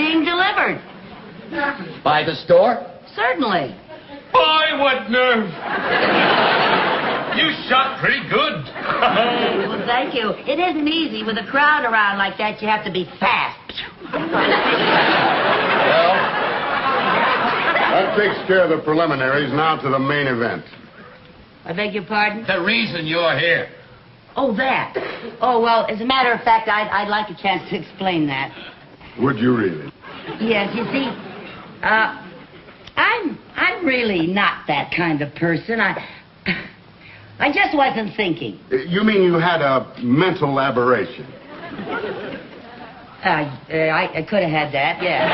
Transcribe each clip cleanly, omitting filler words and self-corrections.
being delivered. By the store? Certainly. Boy, what nerve. You shot pretty good. Well, thank you. It isn't easy. With a crowd around like that, you have to be fast. Well, that takes care of the preliminaries. Now to the main event. I beg your pardon? The reason you're here. Oh, that. Oh, well, as a matter of fact, I'd like a chance to explain that. Would you really? Yes, you see, I'm really not that kind of person. I just wasn't thinking. You mean you had a mental aberration? I could have had that, yeah.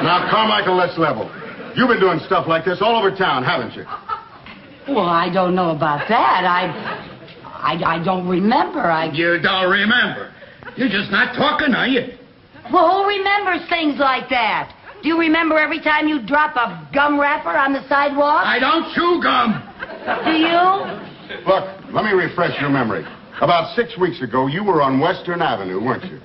Now, Carmichael, let's level. You've been doing stuff like this all over town, haven't you? Well, I don't know about that. I don't remember. You don't remember? You're just not talking, are you? Well, who remembers things like that? Do you remember every time you drop a gum wrapper on the sidewalk? I don't chew gum. Do you? Look, let me refresh your memory. About 6 weeks ago, you were on Western Avenue, weren't you?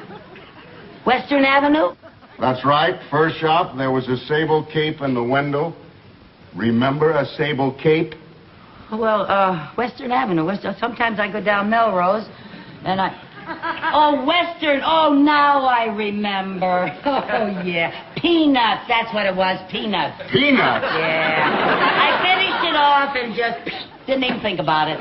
Western Avenue? That's right. First shop, there was a sable cape in the window. Remember a sable cape? Well, Western Avenue. Sometimes I go down Melrose, and Oh, Western. Oh, now I remember. Oh, yeah. Peanuts. That's what it was. Peanuts. Peanuts? Yeah. I finished it off and just didn't even think about it.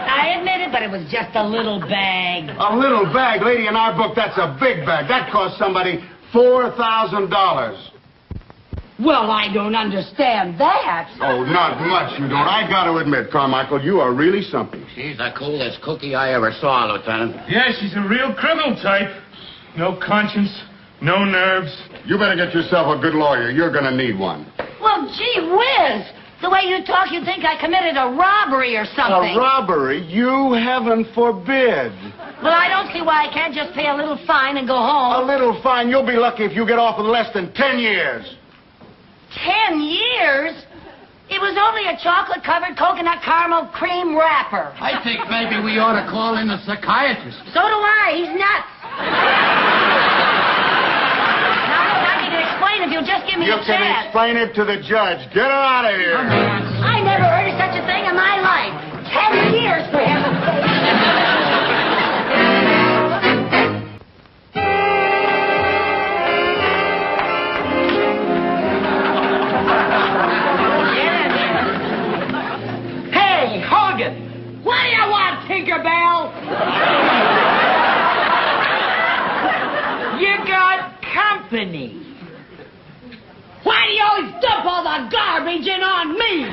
I admit it, but it was just a little bag. A little bag? Lady, in our book, that's a big bag. That cost somebody $4,000. Well, I don't understand that. Oh, not much you don't. I got to admit, Carmichael, you are really something. She's the coolest cookie I ever saw, Lieutenant. Yeah, she's a real criminal type. No conscience, no nerves. You better get yourself a good lawyer. You're going to need one. Well, gee whiz. The way you talk, you'd think I committed a robbery or something. A robbery? You, heaven forbid. Well, I don't see why I can't just pay a little fine and go home. A little fine? You'll be lucky if you get off in less than 10 years. 10 years? It was only a chocolate-covered coconut caramel cream wrapper. I think maybe we ought to call in a psychiatrist. So do I. He's nuts. Now, I can explain if you'll just give me a chance. You can explain it to the judge. Get her out of here. I never heard of such a thing in my life. 10 years, for heaven's sake. What do you want, Tinkerbell? You got company. Why do you always dump all the garbage in on me?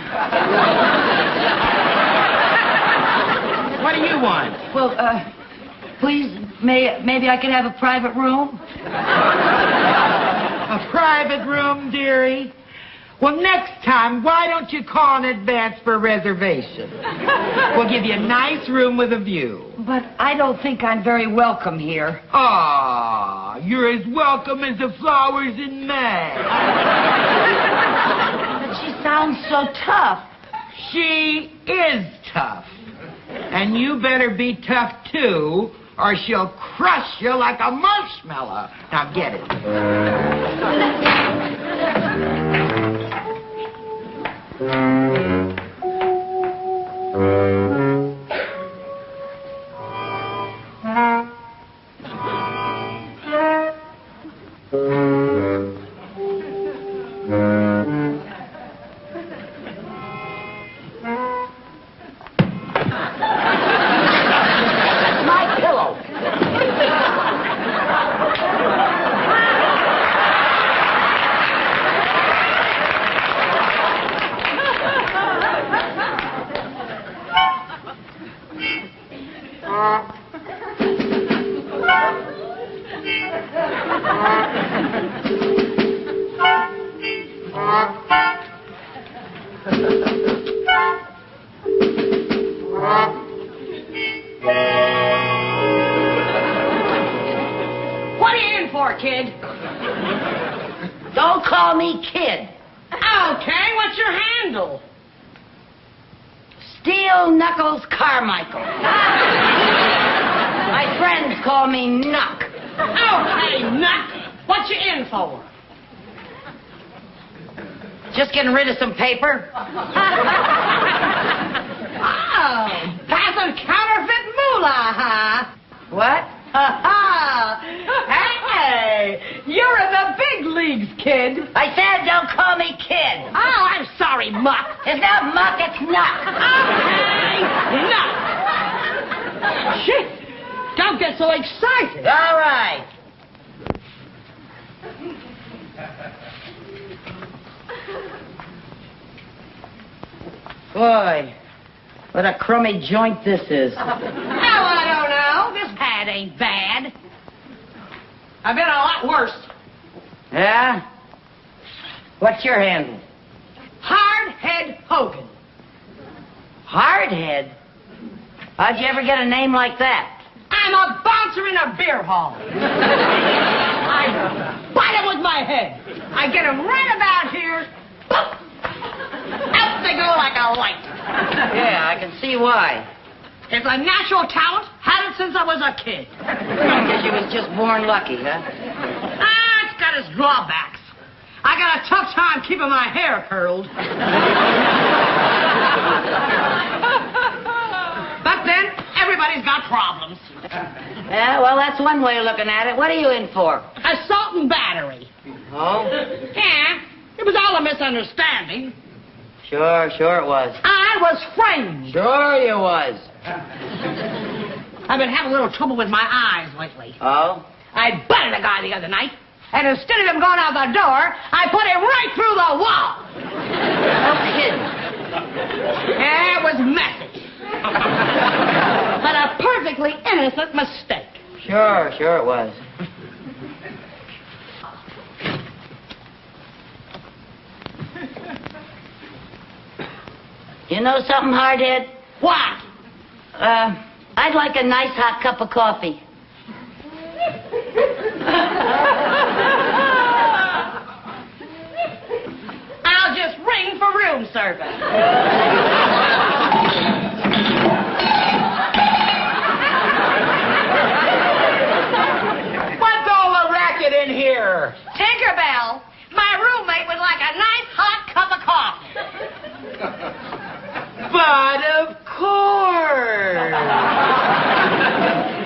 What do you want? Well, please, maybe I could have a private room? A private room, dearie? Well, next time, why don't you call in advance for a reservation? We'll give you a nice room with a view. But I don't think I'm very welcome here. Ah, you're as welcome as the flowers in May. But she sounds so tough. She is tough. And you better be tough, too, or she'll crush you like a marshmallow. Now, get it. What are you in for, kid? Don't call me kid. Okay, what's your handle? Steel Knuckles Carmichael. My friends call me Nuck. Okay, Nuck. What you in for? Just getting rid of some paper. Oh, passing counterfeit moolah, huh? What? Hey, you're in the big leagues, kid. I said don't call me kid. Oh, I'm sorry, Muck. It's not Muck, it's Nuck. Okay, Nuck. Shit, don't get so excited. All right. Boy, what a crummy joint this is. Oh, I don't know. This pad ain't bad. I've been a lot worse. Yeah? What's your handle? Hardhead Hogan. Hardhead? How'd you ever get a name like that? I'm a bouncer in a beer hall. I bite them with my head. I get them right about here. Boop. Out they go like a light. Yeah, I can see why. It's a natural talent. Had it since I was a kid. I guess you was just born lucky, huh? It's got its drawbacks. I got a tough time keeping my hair curled. But then, everybody's got problems. Yeah, well, that's one way of looking at it. What are you in for? Assault and battery. Oh? Yeah, it was all a misunderstanding. Sure it was. I was framed. Sure you was. I've been having a little trouble with my eyes lately. Oh? I butted a guy the other night, and instead of him going out the door, I put him right through the wall. No kidding. Yeah, it was messy. But a perfectly innocent mistake. Sure it was. You know something, Hardhead? What? I'd like a nice hot cup of coffee. I'll just ring for room service. What's all the racket in here? Tinkerbell, my roommate would like a nice hot cup of coffee. But of course.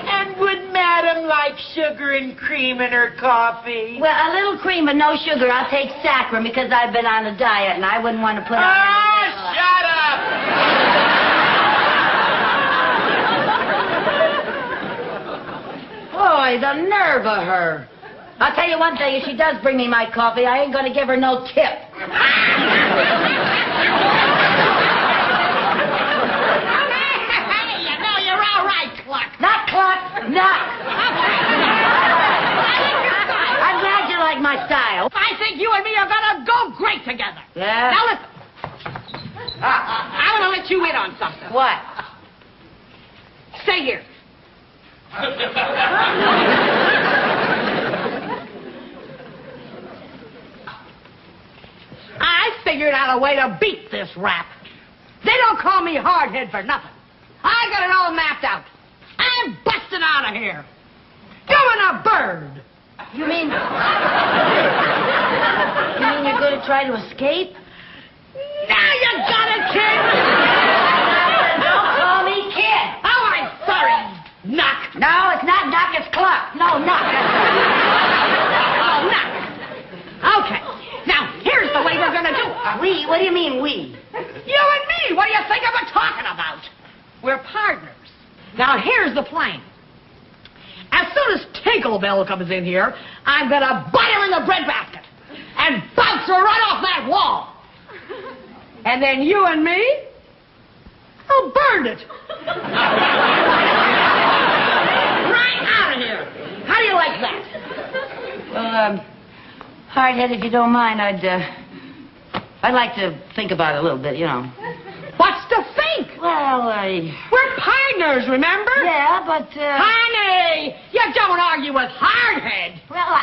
And would Madam like sugar and cream in her coffee? Well, a little cream but no sugar. I'll take saccharin because I've been on a diet and I wouldn't want to put on... Shut up! Boy, the nerve of her. I'll tell you one thing. If she does bring me my coffee, I ain't going to give her no tip. Not Cluck, Nuck. I'm glad you like my style. I think you and me are gonna go great together. Yeah? Now listen. I want to let you in on something. What? Stay here. I figured out a way to beat this rap. They don't call me Hardhead for nothing. I got it all mapped out. I'm busting out of here. Doing a bird. You mean you're going to try to escape? Now you got it, kid. Don't call me kid. Oh, I'm sorry. Nuck. No, it's not Nuck, it's Cluck. No, Nuck. Oh, Nuck. Okay. Now, here's the way we're going to do it. We? What do you mean, we? You and me. What do you think I'm talking about? We're partners. Now, here's the plan. As soon as Tinkerbell comes in here, I'm going to bite her in the breadbasket and bounce her right off that wall. And then you and me, I'll burn it. Right out of here. How do you like that? Well, Hardhead, if you don't mind, I'd like to think about it a little bit, you know. What's to think? Well, We're partners, remember? Yeah, but, Honey, you don't argue with Hardhead. Well,